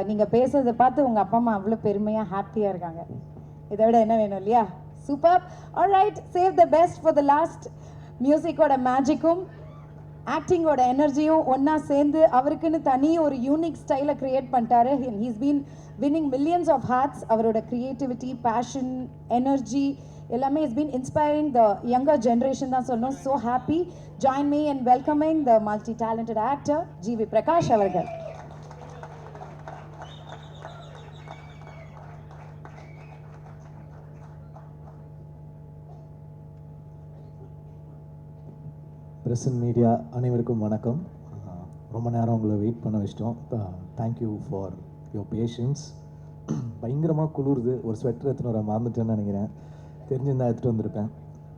நீங்கள் பேசுறதை பார்த்து உங்கள் அப்பா அம்மா அவ்வளோ பெருமையாக ஹாப்பியாக இருக்காங்க. இதை விட என்ன வேணும் இல்லையா? Super. Alright, save the best for the last. மியூசிக்கோட மேஜிக்கும் ஆக்டிங்கோட எனர்ஜியும் ஒன்றா சேர்ந்து அவருக்குன்னு தனி ஒரு யூனிக் ஸ்டைலை க்ரியேட் பண்ணிட்டாரு. He's been winning millions of hearts. அவரோட க்ரியேட்டிவிட்டி, பேஷன், எனர்ஜி எல்லாமே is been inspiring the younger generation தான் சொல்லணும். So happy. Join me in welcoming the multi talented actor G V Prakash அவர்கள். பிரஸ் அண்ட் மீடியா அனைவருக்கும் வணக்கம். ரொம்ப நேரம் உங்களை வெயிட் பண்ண வச்சிட்டோம். Thank you for your patience. பயங்கரமாக குளிருது. ஒரு ஸ்வெட்டர் எடுத்துன்னு வர மறந்துட்டேன்னு நினைக்கிறேன். தெரிஞ்சிருந்தா எடுத்துகிட்டு வந்திருப்பேன்.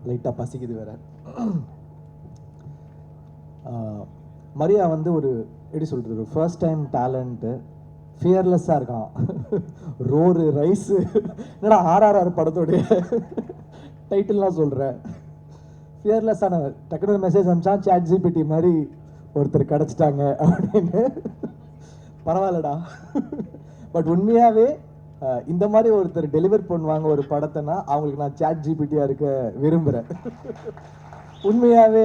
லைட்டாக பசிக்குது வேறு. மரியா வந்து ஒரு எப்படி சொல்கிறது, ஒரு ஃபர்ஸ்ட் டைம் டேலண்ட்டு. ஃபியர்லெஸ்ஸாக இருக்கான். ரோரு ரைஸு என்னடா ஆர்ஆர்ஆர் படத்தோடைய டைட்டில்லாம் சொல்கிறேன். ஃபியர்லெஸ்ஸான டக்குனு மெசேஜ் அனுப்பிச்சான், சாட் ஜிபிடி மாதிரி ஒருத்தர் கிடச்சிட்டாங்க அப்படின்னு. பரவாயில்லடா. பட் உண்மையாகவே இந்த மாதிரி ஒருத்தர் டெலிவர் பண்ணுவாங்க ஒரு படத்தைன்னா அவங்களுக்கு நான் சாட் ஜிபிடியாக இருக்க விரும்புகிறேன். உண்மையாகவே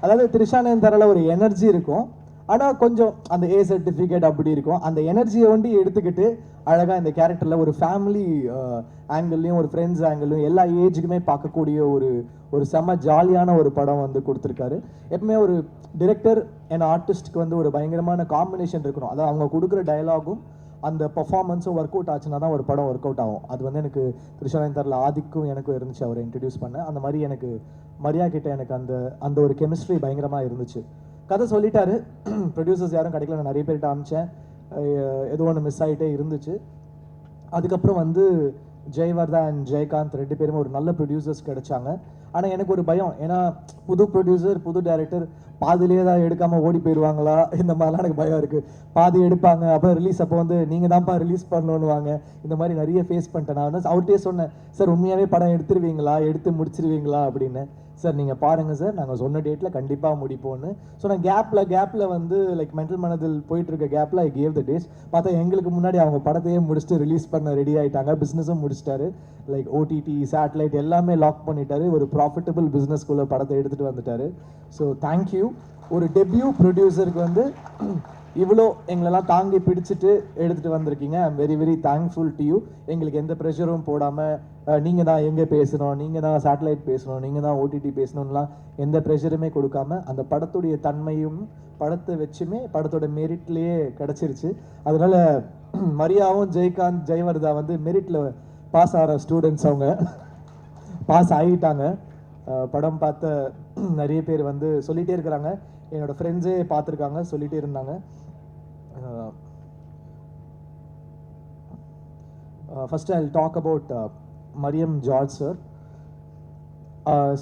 அதாவது த்ரிஷானன் தரல ஒரு எனர்ஜி இருக்கும். ஆனால் கொஞ்சம் அந்த ஏ சர்டிஃபிகேட் அப்படி இருக்கும். அந்த எனர்ஜியை ஒண்டி எடுத்துக்கிட்டு அழகாக இந்த கேரக்டரில் ஒரு ஃபேமிலி ஆங்கிள்லையும் ஒரு ஃப்ரெண்ட்ஸ் ஆங்கிள்லையும் எல்லா ஏஜுக்குமே பார்க்கக்கூடிய ஒரு செம்ம ஜாலியான ஒரு படம் வந்து கொடுத்துருக்காரு. எப்பவுமே ஒரு டிரெக்டர் அண்ட் ஆர்டிஸ்ட்க்கு வந்து ஒரு பயங்கரமான காம்பினேஷன் இருக்கணும். அதாவது அவங்க கொடுக்குற டயலாகும் அந்த பர்ஃபார்மன்ஸும் ஒர்க் அவுட் ஆச்சுன்னா தான் ஒரு படம் ஒர்க் அவுட் ஆகும். அது வந்து எனக்கு த்ரிஷானன் தரல ஆதிக்கும் எனக்கும் இருந்துச்சு. அவரை இன்ட்ரடியூஸ் பண்ண அந்த மாதிரி எனக்கு மரியா கிட்ட எனக்கு அந்த ஒரு கெமிஸ்ட்ரி பயங்கரமாக இருந்துச்சு. கதை சொல்லிட்டாரு. ப்ரொடியூசர்ஸ் யாரும் கிடைக்கல. நான் நிறைய பேர்கிட்ட அனுப்பிச்சேன். ஏதோ ஒன்று மிஸ் ஆகிட்டே இருந்துச்சு. அதுக்கப்புறம் வந்து ஜெயவர்தா அண்ட் ஜெயகாந்த் ரெண்டு பேருமே ஒரு நல்ல ப்ரொடியூசர்ஸ் கிடைச்சாங்க. ஆனால் எனக்கு ஒரு பயம், ஏன்னா புது ப்ரொடியூசர் புது டைரக்டர் பாதிலே தான் எடுக்காமல் ஓடி போயிடுவாங்களா, இந்த மாதிரிலாம் எனக்கு பயம் இருக்குது. பாதி எடுப்பாங்க, அப்புறம் ரிலீஸ் அப்போ வந்து நீங்கள் தான்ப்பா ரிலீஸ் பண்ணணுன்னுவாங்க. இந்த மாதிரி நிறைய ஃபேஸ் பண்ணிட்டேன். நான் வந்து அவர்கிட்டே சொன்னேன், சார் உண்மையாகவே படம் எடுத்துருவீங்களா, எடுத்து முடிச்சிருவீங்களா அப்படின்னு. சார் நீங்கள் பாருங்கள் சார், நாங்கள் சொன்ன டேட்டில் கண்டிப்பாக முடிப்போன்னு. ஸோ நான் கேப்பில் வந்து லைக் மென்டல் மனதில் போயிட்டுருக்க கேப்பில் ஐ கேவ் த டேட்ஸ். பார்த்தா எங்களுக்கு முன்னாடி அவங்க படத்தையே முடிச்சுட்டு ரிலீஸ் பண்ண ரெடி ஆகிட்டாங்க. பிஸ்னஸும் முடிச்சிட்டாரு. லைக் ஓடிடி சேட்டலைட் எல்லாமே லாக் பண்ணிட்டாரு. ஒரு ப்ராஃபிட்டபிள் பிஸ்னஸ்குள்ளே படத்தை எடுத்துகிட்டு வந்துட்டாரு. So thank you. ஒரு டெபியூ ப்ரொடியூசருக்கு வந்து இவ்வளோ எங்களெல்லாம் தாங்கி பிடிச்சிட்டு எடுத்துகிட்டு வந்திருக்கீங்க. I am very very thankful to you. எங்களுக்கு எந்த ப்ரெஷரும் போடாமல் நீங்கள் தான் எங்கே பேசணும், நீங்கள் தான் சேட்டலைட் பேசணும், நீங்கள் தான் ஓடிடி பேசணும்லாம் எந்த ப்ரெஷருமே கொடுக்காம அந்த படத்துடைய தன்மையும் படத்தை வச்சுமே படத்தோட மெரிட்லேயே கிடச்சிருச்சு. அதனால் மரியாவும் ஜெயகாந்த் ஜெயவர்தா வந்து மெரிட்டில் பாஸ் ஆகிற ஸ்டூடெண்ட்ஸ். அவங்க பாஸ் ஆகிட்டாங்க. படம் பார்த்த நிறைய பேர் வந்து சொல்லிகிட்டே இருக்கிறாங்க. என்னோடய ஃப்ரெண்ட்ஸே பார்த்துருக்காங்க, சொல்லிகிட்டே இருந்தாங்க. First I will talk about Mariam George sir.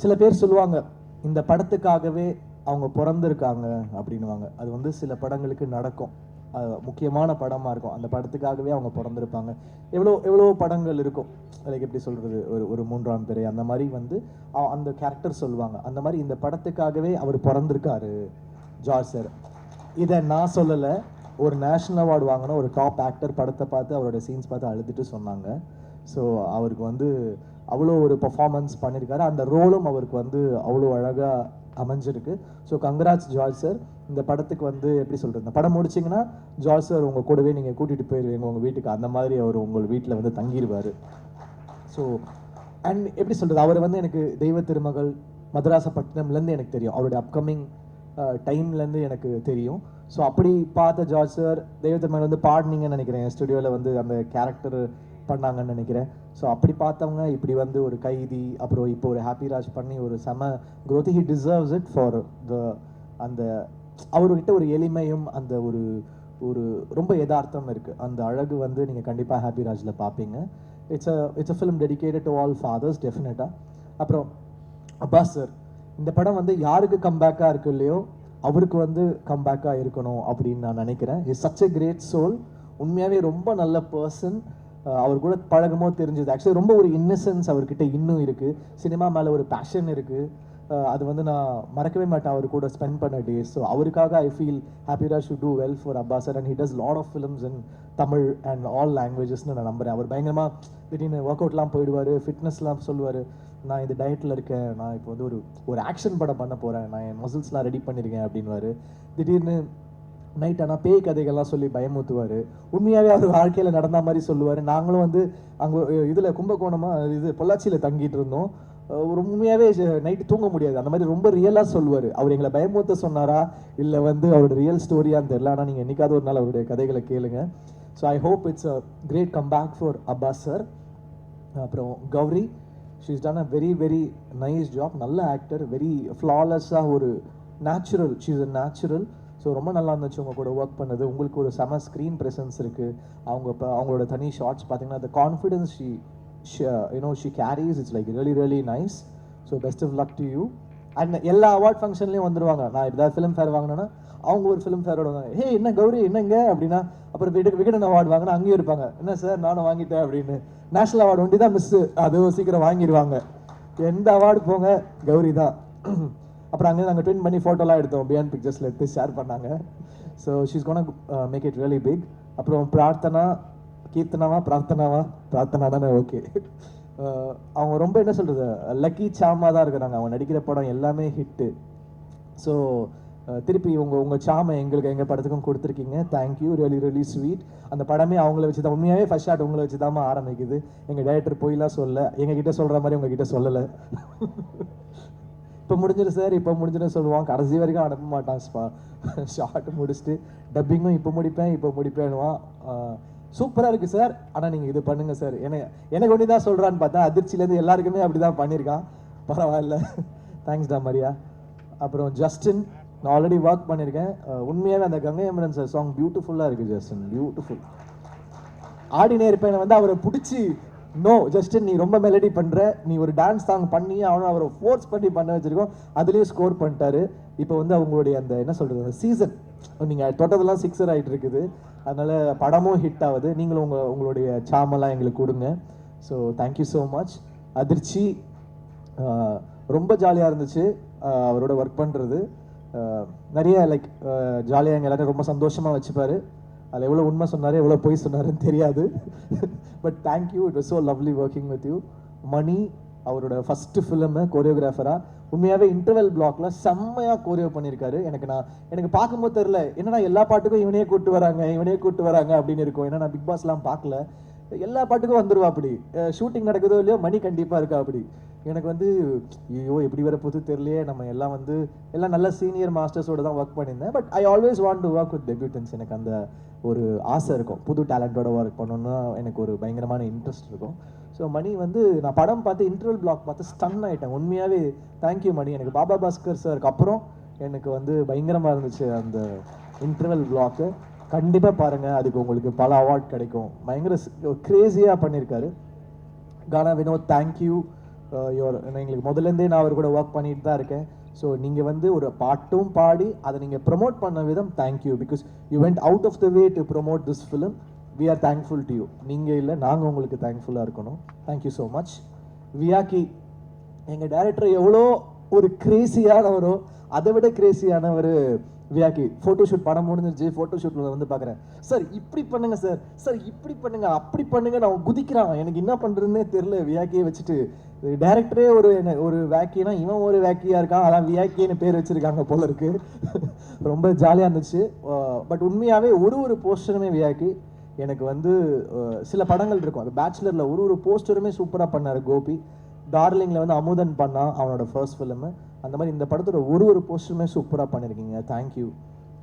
சில பேர் சொல்லுவாங்க இந்த படத்துக்காகவே அவங்க பிறந்திருக்காங்க அப்படின்வாங்க. அது வந்து சில படங்களுக்கு நடக்கும். முக்கியமான படமாக இருக்கும், அந்த படத்துக்காகவே அவங்க பிறந்திருப்பாங்க. எவ்வளோ படங்கள் இருக்கும். லைக் எப்படி சொல்கிறது, ஒரு மூன்றாம் பிறை அந்த மாதிரி வந்து அந்த கேரக்டர் சொல்லுவாங்க. அந்த மாதிரி இந்த படத்துக்காகவே அவர் பிறந்திருக்காரு ஜார்ஜ் சார். இதை நான் சொல்லலை. ஒரு நேஷ்னல் அவார்டு வாங்கின ஒரு டாப் ஆக்டர் படத்தை பார்த்து அவரோட சீன்ஸ் பார்த்து அழுதுட்டு சொன்னாங்க. ஸோ அவருக்கு வந்து அவ்வளோ ஒரு பர்ஃபார்மன்ஸ் பண்ணியிருக்காரு. அந்த ரோலும் அவருக்கு வந்து அவ்வளோ அழகாக அமைஞ்சிருக்கு. So congrats George sir. இந்த படத்துக்கு வந்து எப்படி சொல்கிறது, இந்த படம் முடிச்சிங்கன்னா ஜார்ஜ் சார் உங்கள் கூடவே நீங்கள் கூட்டிகிட்டு போயிடுவீங்க உங்கள் வீட்டுக்கு. அந்த மாதிரி அவர் உங்கள் வீட்டில் வந்து தங்கிடுவார். ஸோ அண்ட் எப்படி சொல்கிறது, அவர் வந்து எனக்கு தெய்வ திருமகள் மதராசப்பட்டினம்லேருந்து எனக்கு தெரியும். அவருடைய அப்கமிங் டைம்லேருந்து எனக்கு தெரியும். ஸோ அப்படி பார்த்த ஜார்ஜ் சார் தெய்வ திருமகள் வந்து பாடினீங்கன்னு நினைக்கிறேன். ஸ்டுடியோவில் வந்து அந்த கேரக்டர் பண்ணாங்கன்னு நினைக்கிறேன். ஸோ அப்படி பார்த்தவங்க இப்படி வந்து ஒரு கைதி, அப்புறம் இப்போ ஒரு ஹாப்பி ராஜ் பண்ணி ஒரு செம growth. he deserves it for the அந்த அவர்கிட்ட ஒரு எளிமையும் அந்த ஒரு ரொம்ப யதார்த்தம் இருக்குது. அந்த அழகு வந்து நீங்கள் கண்டிப்பாக ஹாப்பி ராஜில் பார்ப்பீங்க. It's a film dedicated to all fathers டெஃபினட்டாக. அப்புறம் அப்பாஸ் சார், இந்த படம் வந்து யாருக்கு கம்பேக்காக இருக்கு இல்லையோ அவருக்கு வந்து கம்பேக்காக இருக்கணும் அப்படின்னு நான் நினைக்கிறேன். Is such a great soul. உண்மையாகவே ரொம்ப நல்ல பர்சன். அவர் கூட பழகுமோ தெரிஞ்சது. ஆக்சுவலி ரொம்ப ஒரு இன்னசென்ஸ் அவர்கிட்ட இன்னும் இருக்குது. சினிமா மேலே ஒரு பேஷன் இருக்குது. அது வந்து நான் மறக்கவே மாட்டேன் அவர் கூட ஸ்பெண்ட் பண்ண டேஸ். ஸோ அவருக்காக ஐ ஃபீல் ஹாப்பிராஜ் should do well for Abbas sir. And he does lot of films in Tamil and all லாங்குவேஜஸ்னு நான் நம்புறேன். அவர் பயங்கரமாக திடீர்னு ஒர்க் அவுட்லாம் போயிடுவார், ஃபிட்னஸ்லாம் சொல்லுவார். நான் இந்த டயட்டில் இருக்கேன், நான் இப்போ வந்து ஒரு ஆக்ஷன் படம் பண்ண போகிறேன், நான் என் மசில்ஸ்லாம் ரெடி பண்ணியிருக்கேன் அப்படின்வாரு. திடீர்னு நைட் ஆனால் பேய் கதைகள்லாம் சொல்லி பயமுத்துவார். உண்மையாகவே அவர் வாழ்க்கையில் நடந்த மாதிரி சொல்லுவார். நாங்களும் வந்து அங்கே இதில் கும்பகோணமாக இது பொள்ளாச்சியில் தங்கிட்டு இருந்தோம். ஒரு உண்மையாகவே நைட்டு தூங்க முடியாது, அந்த மாதிரி ரொம்ப ரியலாக சொல்லுவார். அவர் எங்களை பயமுத்த சொன்னாரா இல்லை வந்து அவரோட ரியல் ஸ்டோரியான்னு தெரியல. ஆனால் நீங்கள் என்னைக்காவது ஒரு நாள் அவருடைய கதைகளை கேளுங்க. So I hope it's a great comeback for Abbas sir. அப்புறம் Gowri, she's done a very very nice job. நல்ல ஆக்டர், வெரி ஃப்ளாலெஸ்ஸாக ஒரு natural, she's a natural. So ரொம்ப நல்லா இருந்துச்சு உங்கள் கூட ஒர்க் பண்ணது. உங்களுக்கு ஒரு செம ஸ்க்ரீன் ப்ரெசன்ஸ் இருக்குது. அவங்க இப்போ அவங்களோட தனி ஷார்ட்ஸ் பார்த்தீங்கன்னா the confidence she carries, it's like really really nice. So best of luck to you. And எல்லா அவார்ட் ஃபங்க்ஷன்லேயும் வந்துடுவாங்க. நான் ஏதாவது ஃபிலிம் ஃபேர் வாங்கினேன்னா அவங்க ஒரு ஃபிலிம் ஃபேரோட வாங்க, ஹே என்ன கௌரி என்னங்க அப்படின்னா, அப்புறம் விகடன் அவார்டு வாங்கினா அங்கேயும் இருப்பாங்க, என்ன சார் நானும் வாங்கிட்டேன் அப்படின்னு. நேஷனல் அவார்டு ஒண்டி தான் மிஸ்ஸு, அதுவும் சீக்கிரம் வாங்கிடுவாங்க. எந்த அவார்டு போங்க கௌரி தான். அப்புறம் அங்கே நாங்கள் ட்வின் பண்ணி ஃபோட்டோலாம் எடுத்தோம், பியாண்ட் பிக்சர்ஸில் எடுத்து ஷேர் பண்ணாங்க. So she's gonna make it really big. அப்புறம் கீர்த்தனாவா பிரார்த்தனா தானே, ஓகே. அவங்க ரொம்ப என்ன சொல்கிறது, லக்கி சாமாக தான் இருக்கிறாங்க. அவங்க நடிக்கிற படம் எல்லாமே ஹிட்டு. ஸோ திருப்பி உங்கள் சாமை எங்கள் படத்துக்கும் கொடுத்துருக்கீங்க. Thank you, really really sweet. அந்த படமே அவங்கள வச்சு தான், உண்மையாகவே ஃபர்ஸ்ட் ஷாட் உங்களை வச்சு தான் ஆரம்பிக்குது. எங்கள் டைரக்டர் போயிலாம் சொல்ல, எங்ககிட்ட சொல்கிற மாதிரி உங்ககிட்ட சொல்லலை. இப்போ முடிஞ்சிரு சார், இப்போ முடிஞ்சிடும் சொல்லுவான், கடைசி வரைக்கும் அனுப்ப மாட்டான். ஷார்ட் முடிச்சுட்டு டப்பிங்கும் இப்போ முடிப்பேன்னுவான். சூப்பராக இருக்குது சார், ஆனால் நீங்கள் இது பண்ணுங்கள் சார், எனக்கு ஒன்று தான் சொல்கிறான்னு பார்த்தா அதிர்ச்சியிலேருந்து எல்லாருக்குமே அப்படி தான் பண்ணியிருக்கான். பரவாயில்ல, தேங்க்ஸ் டா மரியா. அப்புறம் ஜஸ்டின், நான் ஆல்ரெடி ஒர்க் பண்ணியிருக்கேன். உண்மையாகவே அந்த கங்கை அமரன் சார் சாங் பியூட்டிஃபுல்லாக இருக்குது ஜஸ்டின், பியூட்டிஃபுல். ஆடினே இருப்பேன் வந்து அவரை பிடிச்சி, நோ ஜஸ்டின் நீ ரொம்ப மெலடி பண்ணுற, நீ ஒரு டான்ஸ் சாங் பண்ணி அவரை ஃபோர்ஸ் பண்ணி பண்ண வச்சிருக்கோம், அதுலேயும் ஸ்கோர் பண்ணிட்டாரு. இப்போ வந்து அவங்களுடைய அந்த என்ன சொல்கிறது, அந்த சீசன் நீங்கள் தொட்டதெல்லாம் சிக்ஸர் ஆகிட்டு இருக்குது. அதனால் படமும் ஹிட் ஆகுது. நீங்களும் உங்களுடைய சாமெல்லாம் எங்களுக்கு கொடுங்க. So thank you so much. அதிர்ச்சி, ரொம்ப ஜாலியாக இருந்துச்சு அவரோட ஒர்க் பண்ணுறது. நிறைய லைக் ஜாலியாக எங்கள் எல்லாரும் ரொம்ப சந்தோஷமாக வச்சுப்பார். அதில் எவ்வளோ உண்மை சொன்னார் எவ்வளோ பொய் சொன்னாருன்னு தெரியாது. But thank you, it was so lovely working with you. Mani, அவரோட ஃபஸ்ட்டு ஃபிலிமு கோரியோகிராஃபராக உண்மையாகவே இன்டர்வல் பிளாக்ல செம்மையாக கோரியோ பண்ணியிருக்காரு. எனக்கு பார்க்கும்போது தெரில, என்னன்னா எல்லா பாட்டுக்கும் இவனே கூப்பிட்டு வராங்க அப்படின்னு இருக்கும். ஏன்னா நான் பிக் பாஸ்லாம் பார்க்கல, எல்லா பாட்டுக்கும் வந்துடுவா அப்படி. ஷூட்டிங் நடக்குதோ இல்லையோ மணி கண்டிப்பாக இருக்கா அப்படி. எனக்கு வந்து ஐயோ எப்படி வர போது தெரியலையே, நம்ம எல்லாம் நல்ல சீனியர் மாஸ்டர்ஸோட தான் ஒர்க் பண்ணியிருந்தேன். But I always want to work with debutants. எனக்கு அந்த ஒரு ஆசை இருக்கும், புது டேலண்டோட ஒர்க் பண்ணணும்னா எனக்கு ஒரு பயங்கரமான இன்ட்ரெஸ்ட் இருக்கும். ஸோ மணி வந்து நான் படம் பார்த்து இன்டர்வல் பிளாக் பார்த்து ஸ்டன் ஆகிட்டேன். உண்மையாகவே தேங்க்யூ மணி. எனக்கு பாபா பாஸ்கர் சாருக்கு அப்புறம் எனக்கு வந்து பயங்கரமாக இருந்துச்சு அந்த இன்டர்வல் பிளாக்கு. கண்டிப்பாக பாருங்கள், அதுக்கு உங்களுக்கு பல அவார்ட் கிடைக்கும். பயங்கர கிரேசியாக பண்ணியிருக்காரு. கானா வினோத், தேங்க்யூ. எங்களுக்கு முதல்லேருந்தே நான் அவர் கூட ஒர்க் பண்ணிட்டு தான் இருக்கேன். ஸோ நீங்கள் வந்து ஒரு பாட்டும் பாடி அதை நீங்கள் ப்ரொமோட் பண்ண விதம் thank you. Because you went out of the way to promote this film. We are thankful to you. நீங்கள் இல்லை, நாங்கள் உங்களுக்கு தேங்க்ஃபுல்லாக இருக்கணும். Thank you so much. வியாக்கி, எங்கள் டைரக்டர் எவ்வளோ ஒரு கிரேசியானவரோ அதை விட கிரேசியானவர் வியாக்கி. ஃபோட்டோஷூட் படம் முடிஞ்சிருச்சு, ஃபோட்டோஷூட்டில் வந்து பார்க்குறேன், சார் இப்படி பண்ணுங்க சார் இப்படி பண்ணுங்க அப்படி பண்ணுங்க, நான் குதிக்கிறான். எனக்கு என்ன பண்ணுறதுன்னே தெரில. வியாக்கியை வச்சுட்டு டைரக்டரே ஒரு வேக்கினா இவன் ஒரு வேக்கியாக இருக்கான், அதான் வியாக்கின்னு பேர் வச்சுருக்காங்க போல இருக்கு. ரொம்ப ஜாலியாக இருந்துச்சு. பட் உண்மையாகவே ஒரு போஸ்டருமே வியாக்கி. எனக்கு வந்து சில படங்கள் இருக்கும், அது பேச்சுலரில் ஒரு போஸ்டருமே சூப்பராக பண்ணார் கோபி. டார்லிங்கில் வந்து அமுதன் பண்ணான், அவனோட ஃபர்ஸ்ட் ஃபிலிமு. அந்த மாதிரி இந்த படத்தோட ஒரு போஸ்டருமே சூப்பராக பண்ணியிருக்கீங்க. தேங்க்யூ.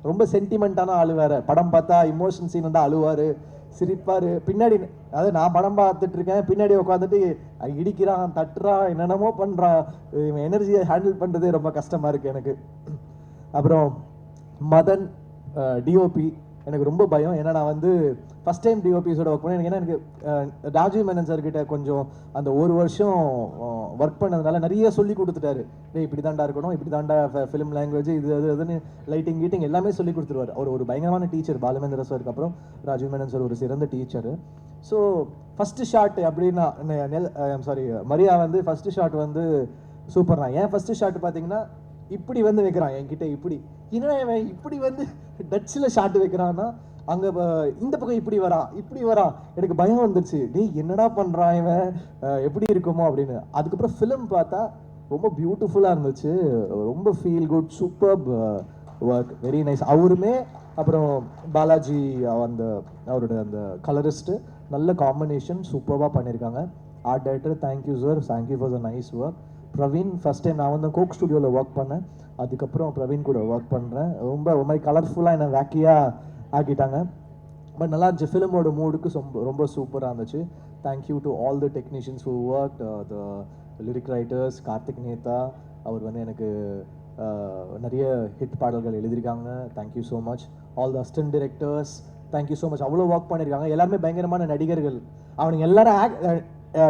ரொம்ப சென்டிமெண்ட்டான ஆளு வேறு. படம் பார்த்தா இமோஷன் சீன் வந்து அழுவார், சிரிப்பார். பின்னாடி அதாவது நான் படம் பார்த்துட்டு இருக்கேன், பின்னாடி உட்காந்துட்டு இடிக்கிறான், தட்டுறான், என்னென்னமோ பண்ணுறான். எனர்ஜியை ஹேண்டில் பண்ணுறதே ரொம்ப கஷ்டமாக இருக்குது எனக்கு. அப்புறம் மதன் டிஓபி, எனக்கு ரொம்ப பயம். ஏன்னா நான் வந்து ஃபஸ்ட் டைம் டிஓபிஸோட ஒர்க் பண்ணேன். ஏன்னா எனக்கு ராஜீவ் மேனன் சார்கிட்ட கொஞ்சம் அந்த ஒரு வருஷம் ஒர்க் பண்ணதுனால நிறைய சொல்லி கொடுத்துட்டாரு. இப்படி தாண்டா இருக்கணும், இப்படி தாண்டா ஃபிலிம் லாங்குவேஜ், இது அதுன்னு லைட்டிங் கீட்டிங் எல்லாமே சொல்லி கொடுத்துருவார். அவர் ஒரு பயங்கரமான டீச்சர். பாலமேந்திர சாருக்கு அப்புறம் ராஜீவ் மேனன் சார் ஒரு சிறந்த டீச்சரு. ஸோ ஃபஸ்ட்டு ஷாட் அப்படின்னா மரியா வந்து ஃபஸ்ட்டு ஷாட் வந்து சூப்பர்ண்ணா. ஏன் ஃபஸ்ட்டு ஷாட் பார்த்தீங்கன்னா இப்படி வந்து வைக்கிறான் என்கிட்ட, இப்படி என்னடா இவன் இப்படி வந்து டச்சில் ஷாட் வைக்கிறான்னா, அங்கே இந்த பக்கம் இப்படி வரான். எனக்கு பயம் வந்துருச்சு, டேய் என்னடா பண்ணுறான் இவன், எப்படி இருக்குமோ அப்படின்னு. அதுக்கப்புறம் ஃபிலிம் பார்த்தா ரொம்ப பியூட்டிஃபுல்லாக இருந்துச்சு, ரொம்ப feel good, super work, very nice. அவருமே அப்புறம் பாலாஜி அவரோட அந்த கலரிஸ்ட்டு நல்ல காம்பினேஷன், சூப்பராக பண்ணியிருக்காங்க. Art director thank you sir, thank you for the nice work. Praveen first time நான் வந்து கோக் ஸ்டுடியோவில் ஒர்க் பண்ணேன், அதுக்கப்புறம் பிரவீன் கூட ஒர்க் பண்ணுறேன். ரொம்ப ஒரு மாதிரி கலர்ஃபுல்லாக என்னை வேக்கியாக ஆக்கிட்டாங்க. பட் நல்லா இருந்துச்சு, ஃபிலிமோட மூடுக்கு ரொம்ப சூப்பராக இருந்துச்சு. Thank you to all the technicians who work, the lyric writers, Karthik Netha, அவர் வந்து எனக்கு நிறைய ஹிட் பாடல்கள் எழுதியிருக்காங்க. Thank you so much. All the assistant directors, thank you so much. அவ்வளோ ஒர்க் பண்ணியிருக்காங்க. எல்லாருமே பயங்கரமான நடிகர்கள். அவனுங்க எல்லாரும்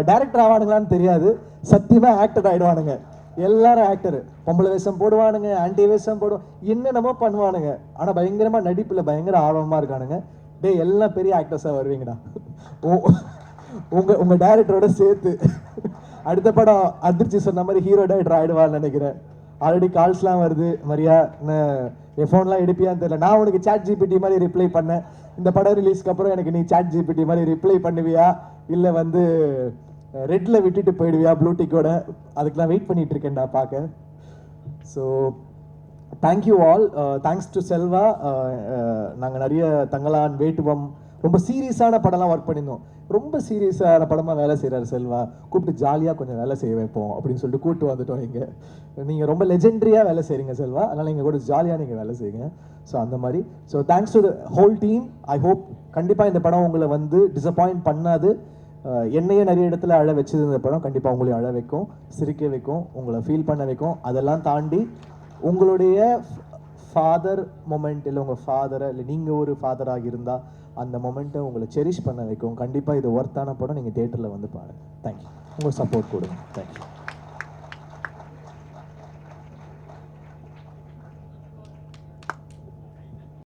டைரக்டர் ஆவானுங்களான்னு தெரியாது, சத்தியமாக ஆக்டர் ஆகிடுவானுங்க. எல்லாரும் ஆக்டரு, பொம்பளை வேஷம் போடுவானுங்க, ஆன்டி வேஷம் போடுவான், என்னென்னமோ பண்ணுவானுங்க. ஆனால் பயங்கரமாக நடிப்பில் பயங்கர ஆர்வமாக இருக்கானுங்க. டே எல்லாம் பெரிய ஆக்டர்ஸாக வருவீங்கடா உங்கள் டைரக்டரோட சேர்த்து. அடுத்த படம் அதிர்ச்சி சொன்ன மாதிரி ஹீரோ டைரக்டர் ஆகிடுவான்னு நினைக்கிறேன். ஆல்ரெடி கால்ஸ்லாம் வருது, மரியா என் ஃபோன்லாம் எடுப்பியான்னு தெரியல. நான் உனக்கு சாட் ஜிபிடி மாதிரி ரிப்ளை பண்ணேன், இந்த படம் ரிலீஸ்க்கு அப்புறம் எனக்கு நீ சாட் ஜிபிடி மாதிரி ரிப்ளை பண்ணுவியா, இல்லை வந்து ரெட்டில் விட்டுட்டு போயிடுவியா ப்ளூடிக்கோட, அதுக்கெலாம் வெயிட் பண்ணிட்டு இருக்கேன்டா பார்க்க. So thank you all. Thanks to Selva. நாங்கள் நிறைய தங்கலான், வேட்டுவம், ரொம்ப சீரியஸான படம்லாம் ஒர்க் பண்ணியிருந்தோம். ரொம்ப சீரியஸான படமாக வேலை செய்கிறார் செல்வா, கூப்பிட்டு ஜாலியாக கொஞ்சம் வேலை செய்ய வைப்போம் அப்படின்னு சொல்லிட்டு கூப்பிட்டு வந்துட்டோம். இங்கே நீங்கள் ரொம்ப லெஜெண்டரியாக வேலை செய்கிறீங்க செல்வா, அதனால் நீங்கள் கூட ஜாலியாக நீங்கள் வேலை செய்யுங்க. ஸோ அந்த மாதிரி. So thanks to the whole team. I hope கண்டிப்பாக இந்த படம் உங்களை வந்து டிசப்பாயிண்ட் பண்ணாது. என்னையே நிறைய இடத்துல அழ வச்சது இந்த படம், கண்டிப்பாக உங்களையும் அழ வைக்கும், சிரிக்க வைக்கும், உங்களை ஃபீல் பண்ண வைக்கும். அதெல்லாம் தாண்டி உங்களுடைய ஃபாதர் மொமெண்ட், இல்லை உங்கள் ஃபாதரை, இல்லை நீங்கள் ஒரு ஃபாதராக இருந்தால் அந்த மொமெண்ட்டை உங்களை செரிஷ் பண்ண வைக்கும். கண்டிப்பாக இது ஒர்த்தான படம், நீங்கள் தியேட்டரில் வந்து பாருங்கள். தேங்க்யூ. உங்கள் சப்போர்ட் கொடுங்க. தேங்க்யூ.